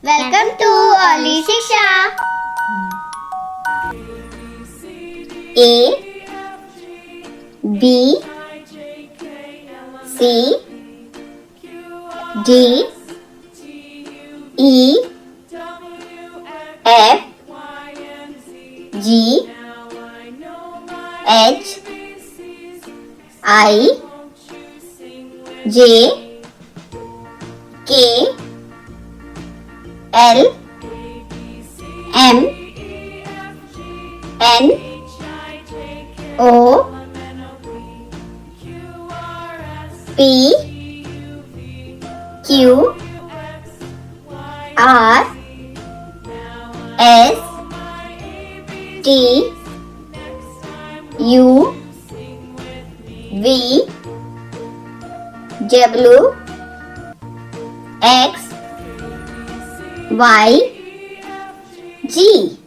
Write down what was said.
Welcome to Early Shiksha. A B C D E F G H I J K L M N O P Q R S T U V W X Y G.